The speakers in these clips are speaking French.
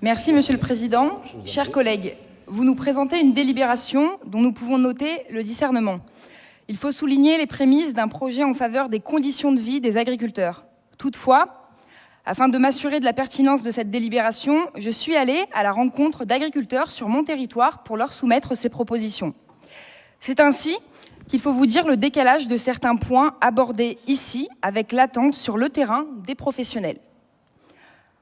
Merci, Monsieur le Président. Chers collègues, vous nous présentez une délibération dont nous pouvons noter le discernement. Il faut souligner les prémices d'un projet en faveur des conditions de vie des agriculteurs. Toutefois, afin de m'assurer de la pertinence de cette délibération, je suis allée à la rencontre d'agriculteurs sur mon territoire pour leur soumettre ces propositions. C'est ainsi qu'il faut vous dire le décalage de certains points abordés ici avec l'attente sur le terrain des professionnels.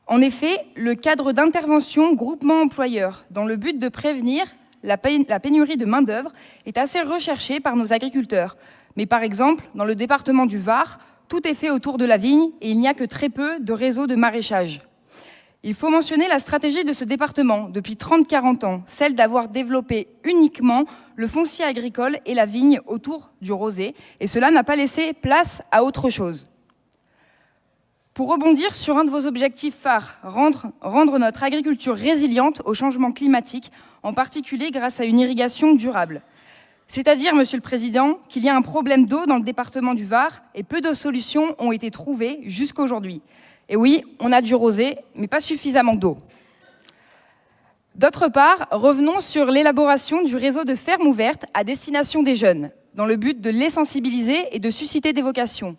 En effet, le cadre d'intervention groupement employeur dans le but de prévenir la pénurie de main-d'œuvre est assez recherché par nos agriculteurs. Mais par exemple, dans le département du Var, tout est fait autour de la vigne et il n'y a que très peu de réseaux de maraîchage. Il faut mentionner la stratégie de ce département depuis 30-40 ans, celle d'avoir développé uniquement le foncier agricole et la vigne autour du rosé, et cela n'a pas laissé place à autre chose. Pour rebondir sur un de vos objectifs phares, rendre notre agriculture résiliente au changement climatique, en particulier grâce à une irrigation durable. C'est-à-dire, Monsieur le Président, qu'il y a un problème d'eau dans le département du Var et peu de solutions ont été trouvées jusqu'à aujourd'hui. Et oui, on a du rosé, mais pas suffisamment d'eau. D'autre part, revenons sur l'élaboration du réseau de fermes ouvertes à destination des jeunes, dans le but de les sensibiliser et de susciter des vocations.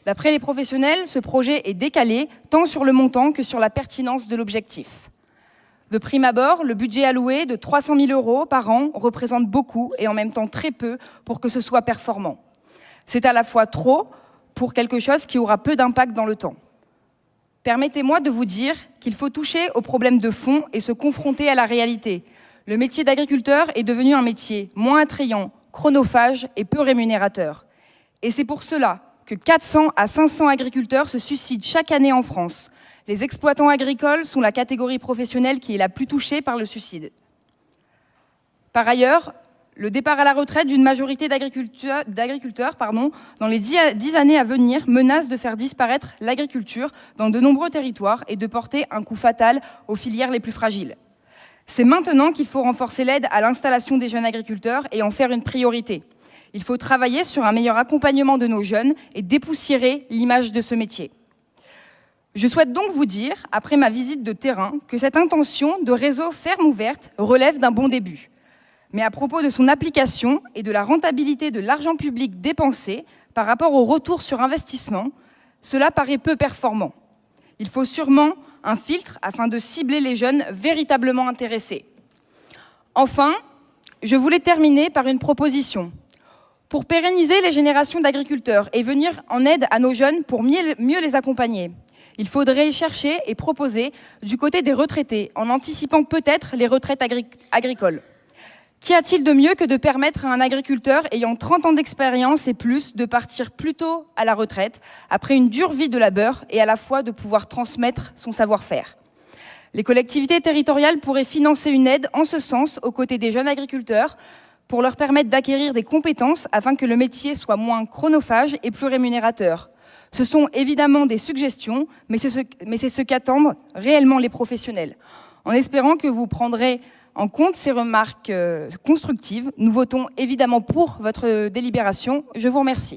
D'après les professionnels, ce projet est décalé tant sur le montant que sur la pertinence de l'objectif. De prime abord, le budget alloué de 300 000 € par an représente beaucoup et en même temps très peu pour que ce soit performant. C'est à la fois trop pour quelque chose qui aura peu d'impact dans le temps. Permettez-moi de vous dire qu'il faut toucher aux problèmes de fond et se confronter à la réalité. Le métier d'agriculteur est devenu un métier moins attrayant, chronophage et peu rémunérateur. Et c'est pour cela que 400 à 500 agriculteurs se suicident chaque année en France. Les exploitants agricoles sont la catégorie professionnelle qui est la plus touchée par le suicide. Par ailleurs, le départ à la retraite d'une majorité d'agriculteurs dans les 10 années à venir menace de faire disparaître l'agriculture dans de nombreux territoires et de porter un coup fatal aux filières les plus fragiles. C'est maintenant qu'il faut renforcer l'aide à l'installation des jeunes agriculteurs et en faire une priorité. Il faut travailler sur un meilleur accompagnement de nos jeunes et dépoussiérer l'image de ce métier. Je souhaite donc vous dire, après ma visite de terrain, que cette intention de réseau ferme ouverte relève d'un bon début. Mais à propos de son application et de la rentabilité de l'argent public dépensé par rapport au retour sur investissement, cela paraît peu performant. Il faut sûrement un filtre afin de cibler les jeunes véritablement intéressés. Enfin, je voulais terminer par une proposition. Pour pérenniser les générations d'agriculteurs et venir en aide à nos jeunes pour mieux les accompagner, il faudrait chercher et proposer du côté des retraités, en anticipant peut-être les retraites agricoles. Qu'y a-t-il de mieux que de permettre à un agriculteur ayant 30 ans d'expérience et plus de partir plus tôt à la retraite, après une dure vie de labeur, et à la fois de pouvoir transmettre son savoir-faire. Les collectivités territoriales pourraient financer une aide en ce sens aux côtés des jeunes agriculteurs, pour leur permettre d'acquérir des compétences afin que le métier soit moins chronophage et plus rémunérateur. Ce sont évidemment des suggestions, mais c'est ce qu'attendent réellement les professionnels. En espérant que vous prendrez en compte ces remarques constructives, nous votons évidemment pour votre délibération. Je vous remercie.